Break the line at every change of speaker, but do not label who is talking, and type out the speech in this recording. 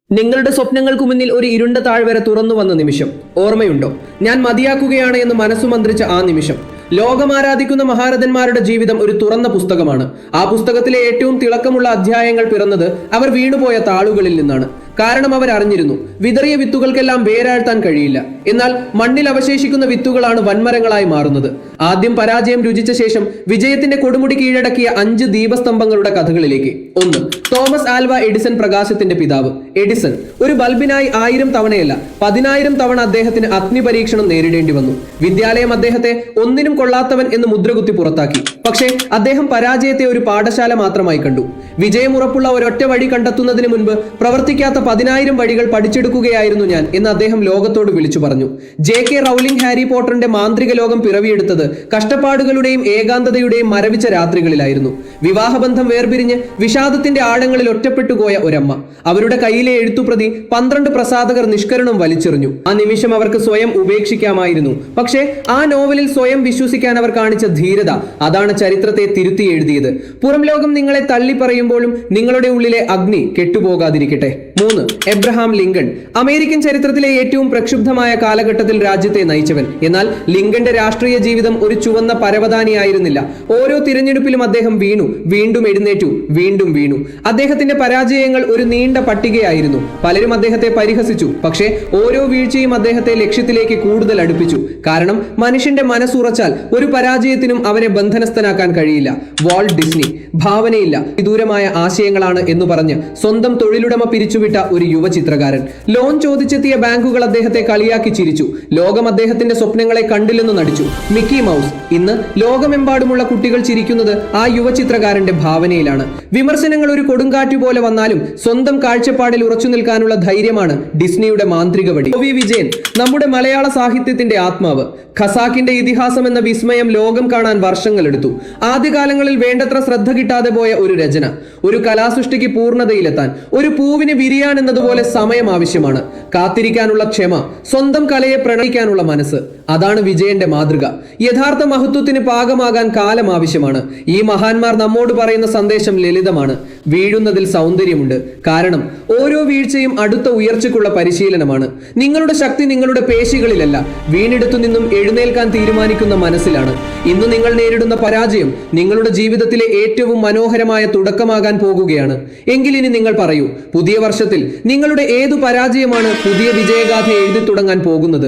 നിങ്ങളുടെ സ്വപ്നങ്ങൾക്കു മുന്നിൽ ഒരു ഇരുണ്ട താഴ്വര തുറന്നു വന്ന നിമിഷം ഓർമ്മയുണ്ടോ? ഞാൻ മതിയാക്കുകയാണ് എന്ന് മനസ്സു മന്ത്രിച്ച ആ നിമിഷം. ലോകമാരാധിക്കുന്ന മഹാരഥന്മാരുടെ ജീവിതം ഒരു തുറന്ന പുസ്തകമാണ്. ആ പുസ്തകത്തിലെ ഏറ്റവും തിളക്കമുള്ള അധ്യായങ്ങൾ പിറന്നത് അവർ വീണുപോയ താളുകളിൽ നിന്നാണ്. കാരണം അവരറിഞ്ഞിരുന്നു, വിതറിയ വിത്തുകൾക്കെല്ലാം വേരാഴ്ത്താൻ കഴിയില്ല. എന്നാൽ മണ്ണിൽ അവശേഷിക്കുന്ന വിത്തുകളാണ് വൻമരങ്ങളായി മാറുന്നത്. ആദ്യം പരാജയം രുചിച്ച ശേഷം വിജയത്തിന്റെ കൊടുമുടി കീഴടക്കിയ 5 ദീപസ്തംഭങ്ങളുടെ കഥകളിലേക്ക്. 1. തോമസ് ആൽവ എഡിസൺ, പ്രകാശത്തിന്റെ പിതാവ്. എഡിസൺ ഒരു ബൾബിനായി 1000 തവണയല്ല 10,000 തവണ അദ്ദേഹത്തിന് അഗ്നി പരീക്ഷണം നേരിടേണ്ടി വന്നു. വിദ്യാലയം അദ്ദേഹത്തെ ഒന്നിനും കൊള്ളാത്തവൻ എന്ന് മുദ്രകുത്തി പുറത്താക്കി. പക്ഷേ അദ്ദേഹം പരാജയത്തെ ഒരു പാഠശാല മാത്രമായി കണ്ടു. വിജയമുറപ്പുള്ള ഒരൊറ്റ വഴി കണ്ടെത്തുന്നതിന് മുൻപ് പ്രവർത്തിക്കാത്ത 10,000 വഴികൾ പഠിച്ചെടുക്കുകയായിരുന്നു ഞാൻ എന്ന് അദ്ദേഹം ലോകത്തോട് വിളിച്ചു പറഞ്ഞു. JK റൗളിംഗ് ഹാരി പോട്ടറിന്റെ മാന്ത്രിക ലോകം പിറവിയെടുത്തത് കഷ്ടപ്പാടുകളുടെയും ഏകാന്തതയുടെയും മരവിച്ച രാത്രികളിലായിരുന്നു. വിവാഹബന്ധം വേർപിരിഞ്ഞ് വിഷാദത്തിന്റെ ആഴങ്ങളിൽ ഒറ്റപ്പെട്ടുപോയ ഒരമ്മ. അവരുടെ കയ്യിലെ എഴുത്തുപ്രതി 12 പ്രസാധകർ നിഷ്കരണം വലിച്ചെറിഞ്ഞു. ആ നിമിഷം അവർക്ക് സ്വയം ഉപേക്ഷിക്കാമായിരുന്നു. പക്ഷേ ആ നോവലിൽ സ്വയം വിശ്വസിക്കാൻ അവർ കാണിച്ച ധീരത, അതാണ് ചരിത്രത്തെ തിരുത്തി എഴുതിയത്. പുറം ലോകം നിങ്ങളെ തള്ളി പറയുമ്പോഴും നിങ്ങളുടെ ഉള്ളിലെ അഗ്നി കെട്ടുപോകാതിരിക്കട്ടെ. 3. Abraham Lincoln. അമേരിക്കൻ ചരിത്രത്തിലെ ഏറ്റവും പ്രക്ഷുബ്ധമായ കാലഘട്ടത്തിൽ രാജ്യത്തെ നയിച്ചവൻ. എന്നാൽ ലിങ്കന്റെ രാഷ്ട്രീയ ജീവിതം ഒരു ചുവന്ന പരവതാനിയായിരുന്നില്ല. ഓരോ തിരഞ്ഞെടുപ്പിലും അദ്ദേഹം വീണു, വീണ്ടും എഴുന്നേറ്റു, വീണ്ടും വീണു. അദ്ദേഹത്തിന്റെ പരാജയങ്ങൾ ഒരു നീണ്ട പട്ടികയായിരുന്നു. പലരും അദ്ദേഹത്തെ പരിഹസിച്ചു. പക്ഷേ ഓരോ വീഴ്ചയും അദ്ദേഹത്തെ ലക്ഷ്യത്തിലേക്ക് കൂടുതൽ അടുപ്പിച്ചു. കാരണം മനുഷ്യന്റെ മനസ്സുറച്ചാൽ ഒരു പരാജയത്തിനും അവനെ ബന്ധനസ്ഥനാക്കാൻ കഴിയില്ല. Walt Disney. ഭാവനയില്ല, വിദൂരമായ ആശയങ്ങളാണ് എന്ന് പറഞ്ഞ് സ്വന്തം തൊഴിലുടമ പിരിച്ചുവിട്ട ഒരു യുവ ചിത്രകാരൻ. ലോൺ ചോദിച്ചെത്തിയ ബാങ്കുകൾ അദ്ദേഹത്തെ കളിയാക്കി ചിരിച്ചു. ലോകം അദ്ദേഹത്തിന്റെ സ്വപ്നങ്ങളെ കണ്ടില്ലെന്ന് നടിച്ചു. Mickey Mouse. ഇന്ന് ലോകമെമ്പാടുമുള്ള കുട്ടികൾ ചിരിക്കുന്നത് ആ യുവ ചിത്രകാരന്റെ ഭാവനയിലാണ്. വിമർശനങ്ങൾ ഒരു കൊടുങ്കാറ്റ് പോലെ വന്നാലും സ്വന്തം കാഴ്ചപ്പാടിൽ ഉറച്ചു നിൽക്കാനുള്ള ധൈര്യമാണ് ഡിസ്നിയുടെ മാന്ത്രിക വടി. OV വിജയൻ, നമ്മുടെ മലയാള സാഹിത്യത്തിന്റെ ആത്മാവ്. ഖസാക്കിന്റെ ഇതിഹാസം എന്ന വിസ്മയം ലോകം കാണാൻ വർഷങ്ങളെടുത്തു. ആദ്യകാലങ്ങളിൽ വേണ്ടത്ര ശ്രദ്ധ കിട്ടാതെ പോയ ഒരു രചന. ഒരു കലാസൃഷ്ടിക്ക് പൂർണ്ണതയിലെത്താൻ ഒരു പൂവിന് വിരിയാൻ എന്നതുപോലെ സമയം ആവശ്യമാണ്. കാത്തിരിക്കാനുള്ള ക്ഷമ, സ്വന്തം കലയെ പ്രണയിക്കാനുള്ള മനസ്സ്, അതാണ് വിജയന്റെ മാതൃക. യഥാർത്ഥ മഹത്വത്തിന് പാകമാകാൻ കാലം ആവശ്യമാണ്. ഈ മഹാന്മാർ നമ്മോട് പറയുന്ന സന്ദേശം ലളിതമാണ്: വീഴുന്നതിൽ സൗന്ദര്യമുണ്ട്. കാരണം ഓരോ വീഴ്ചയും അടുത്ത ഉയർച്ചയ്ക്കുള്ള പരിശീലനമാണ്. നിങ്ങളുടെ ശക്തി നിങ്ങളുടെ പേശികളിലല്ല, വീണെടുത്തു നിന്നും എഴുന്നേൽക്കാൻ തീരുമാനിക്കുന്ന മനസ്സിലാണ്. ഇന്ന് നിങ്ങൾ നേരിടുന്ന പരാജയം നിങ്ങളുടെ ജീവിതത്തിലെ ഏറ്റവും മനോഹരമായ തുടക്കമാകാൻ പോകുകയാണ്. എങ്കിലിനി നിങ്ങൾ പറയൂ, പുതിയ വർഷത്തിൽ നിങ്ങളുടെ ഏതു പരാജയമാണ് പുതിയ വിജയഗാഥ എഴുതി തുടങ്ങാൻ പോകുന്നത്?